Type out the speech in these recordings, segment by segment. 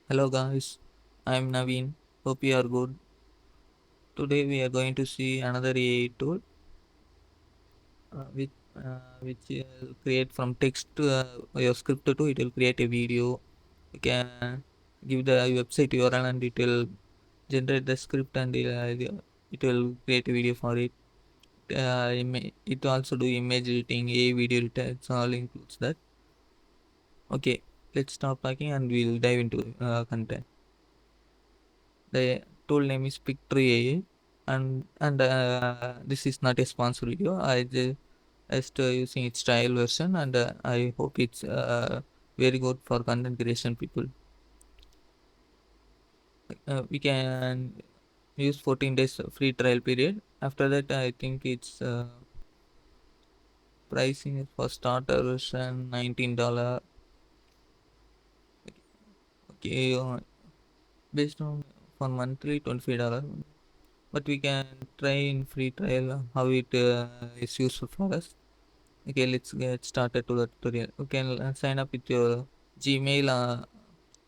Hello guys, I'm Naveen. Hope you are good. Today we are going to see another AI tool which create from text to your script to it will create a video. You can give the website URL and it will generate the script and it will create a video for it. It also do image editing, AI video editing. It all includes that. Okay, let's stop talking and we'll dive into content. The tool name is Picture AI, and this is not a sponsored video. I just using its trial version, and I hope it's very good for content creation people. We can use 14 days free trial period. After that, I think its pricing is for starter version $19. Okay, based on for monthly $25. But we can try in free trial how it is useful for us. Okay, let's get started to the tutorial. You can sign up with your Gmail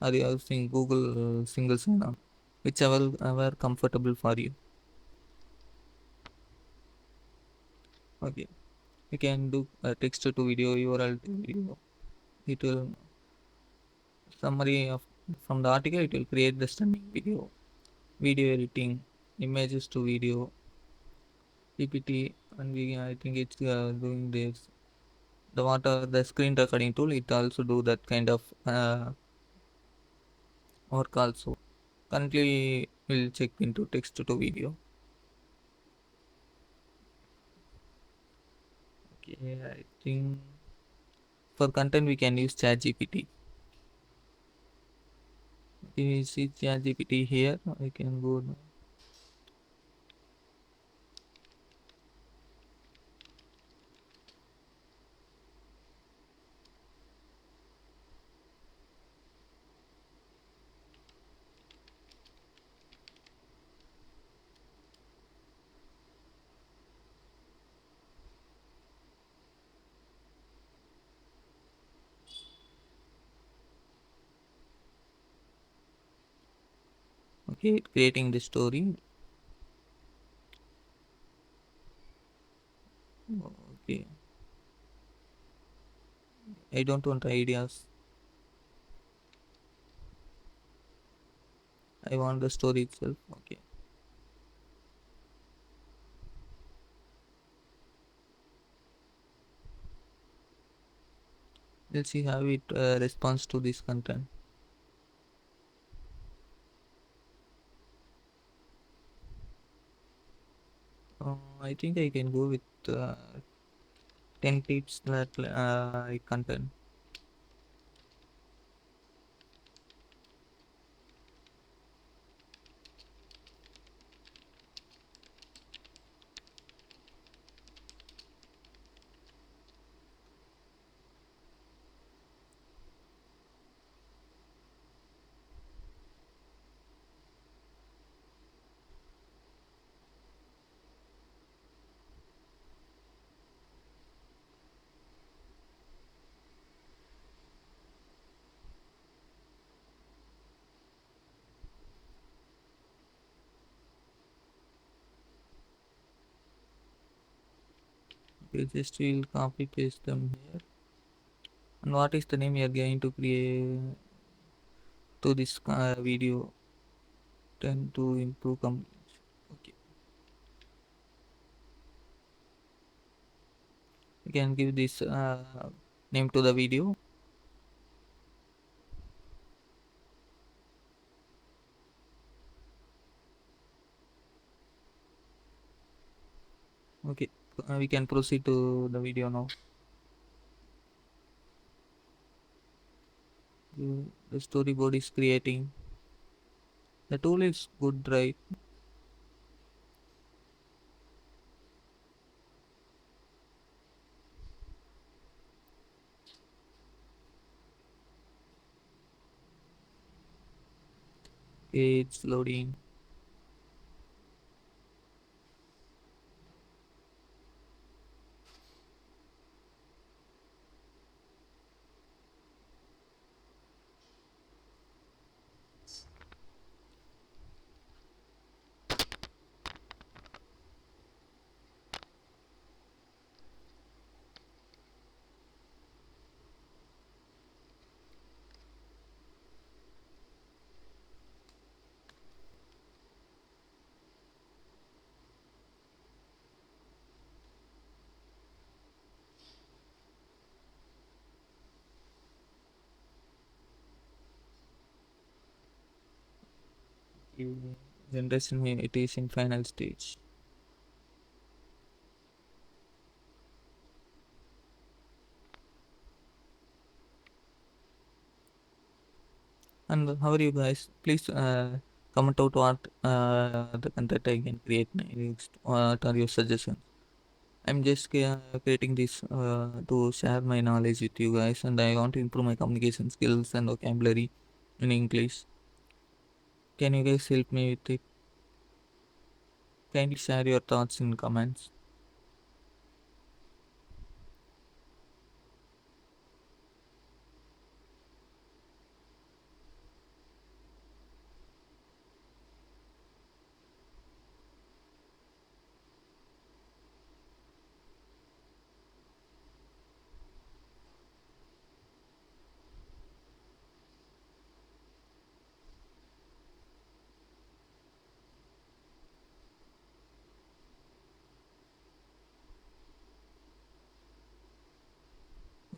or you using Google single sign on, whichever comfortable for you. Okay, you can do text to video, URL to video. It will summary of from the article. It will create the stunning video, video editing, images to video, PPT, and we I think it's doing this. The screen recording tool. It also do that kind of work also. Currently, we'll check into text to video. Okay, I think for content we can use ChatGPT. You see ChatGPT here. I can go now. Okay, creating the story. Okay, I don't want ideas. I want the story itself. Okay, let's see how it responds to this content. I think I can go with 10 tips that content. Okay, just we'll copy paste them here. And what is the name you are going to create to this video? Tend to improve communication. Okay, you can give this name to the video. Okay, we can proceed to the video now. The storyboard is creating. The tool is good, right? Okay, it's loading. the generation it is in final stage. And how are you guys? Please comment out what the content I can create next. What are your suggestions? I'm just creating this to share my knowledge with you guys, and I want to improve my communication skills and vocabulary in English. Can you guys help me with it? Kindly share your thoughts in comments.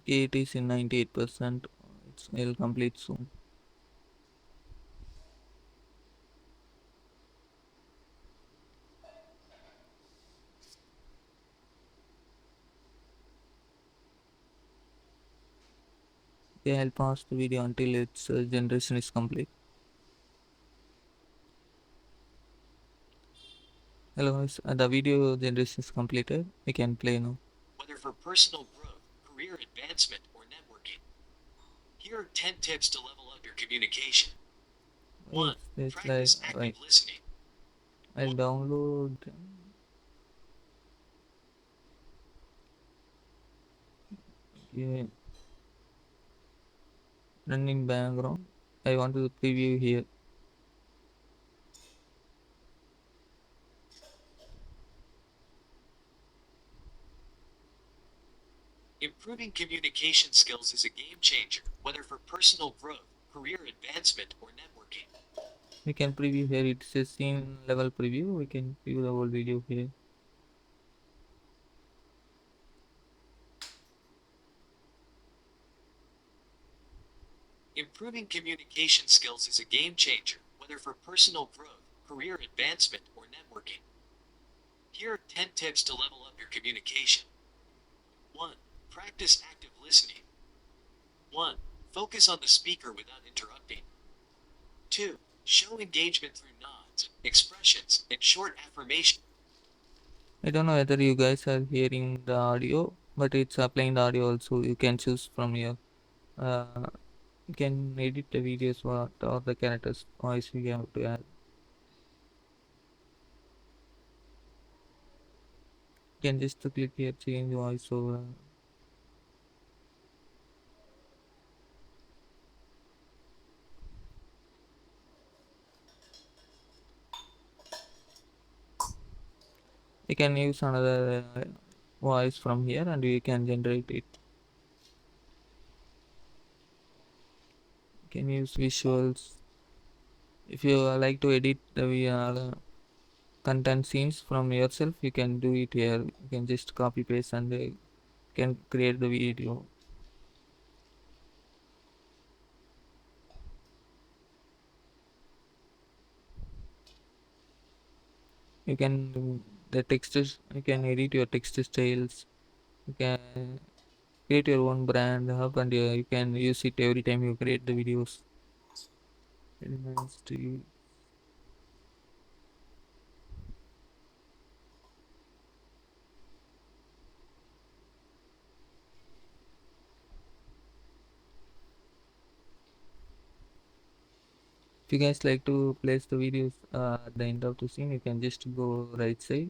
Okay, it is in 98%. It'll complete soon. Okay, I'll pause the video until its generation is complete. Hello guys, the video generation is completed. We can play now. Whether for personal growth, career advancement, or networking. Here are 10 tips to level up your communication. 1. It's like Practice active right. listening. I'll download. Okay, running background. I want to preview here. Improving communication skills is a game changer, whether for personal growth, career advancement, or networking. We can preview here. It's a scene level preview. We can view the whole video here. Improving communication skills is a game changer, whether for personal growth, career advancement, or networking. Here are 10 tips to level up your communication. 1. Practice active listening. 1. Focus on the speaker without interrupting. 2. Show engagement through nods, expressions, and short affirmations. I don't know whether you guys are hearing the audio, but it's playing the audio also. You can choose from here. Uh, you can edit the videos or the characters voice we have to add. You can just click here, change voice over. You can use another voice from here and you can generate it. You can use visuals. If you like to edit the content scenes from yourself, you can do it here. You can just copy paste and can create the video. You can do the textures. You can edit your text styles. You can create your own brand hub and you can use it every time you create the videos. Very nice to you. If you guys like to place the videos at the end of the scene, you can just go right side.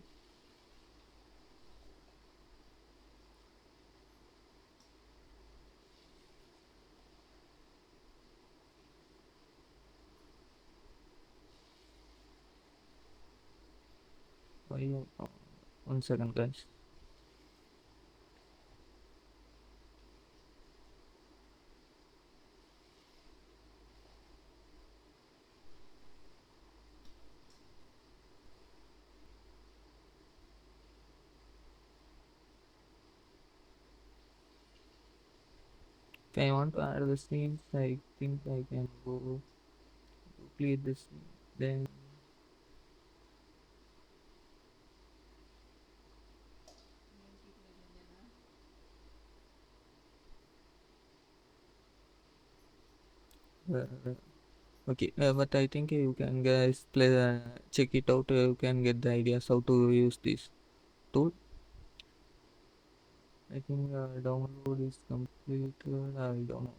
Oh, 1 second, guys. If I want to add the scenes, I think I can go clear this. Then Uh, okay, but I think you can guys play check it out. You can get the ideas how to use this tool. I think download is complete. I don't know.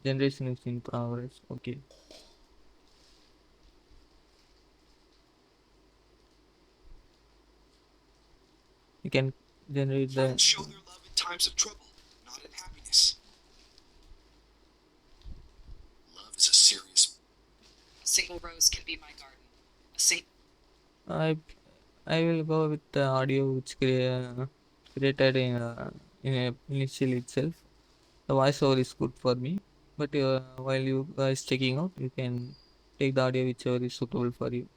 Generation is in progress. Okay, you can generate the. Friends show their love in times of trouble, not in happiness. Love is a serious. A single rose can be my garden. A sing- I I will go with the audio which created in initial itself. The voiceover is good for me, but while you guys checking out, you can take the audio whichever is suitable for you.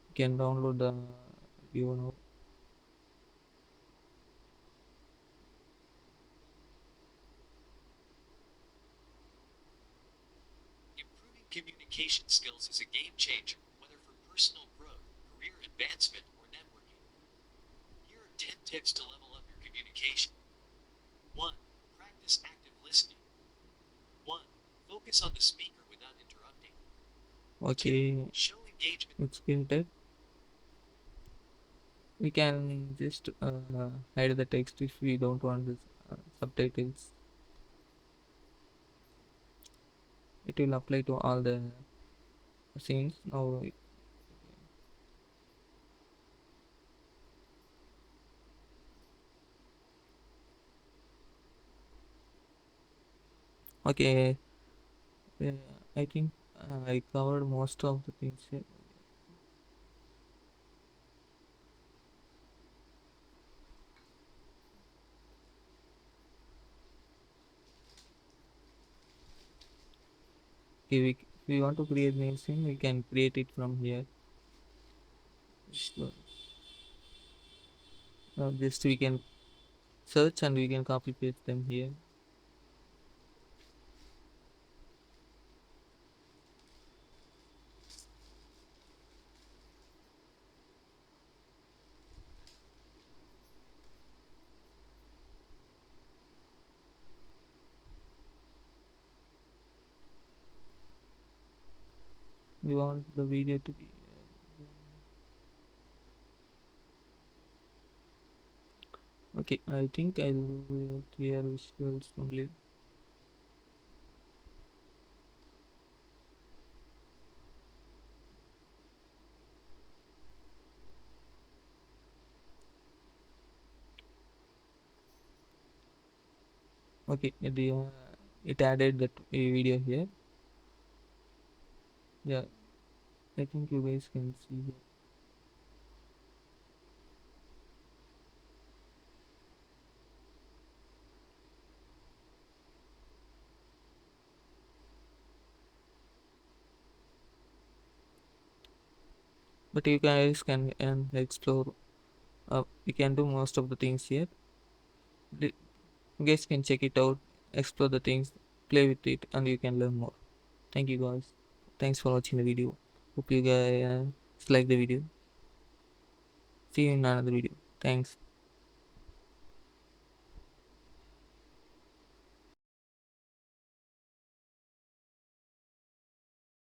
You can download the audio now. Improving communication skills is a game changer, whether for personal growth, career advancement, or networking. Here are 10 tips to level up your communication. 1. Practice active listening. 1. Focus on the speaker without interrupting. 2. Okay, Show engagement. it's printed. We can just hide the text if we don't want the subtitles. It will apply to all the scenes. Now, okay, uh, I think I covered most of the things here. Okay, if we want to create new scene, we can create it from here. So, just we can search and we can copy paste them here. We want the video to be okay. I think I will clear visuals only. Okay, it added that video here. Yeah, I think you guys can see here. But you guys can and explore. You can do most of the things here. You guys can check it out, explore the things, play with it, and you can learn more. Thank you guys. Thanks for watching the video. Hope you guys like the video. See you in another video. Thanks.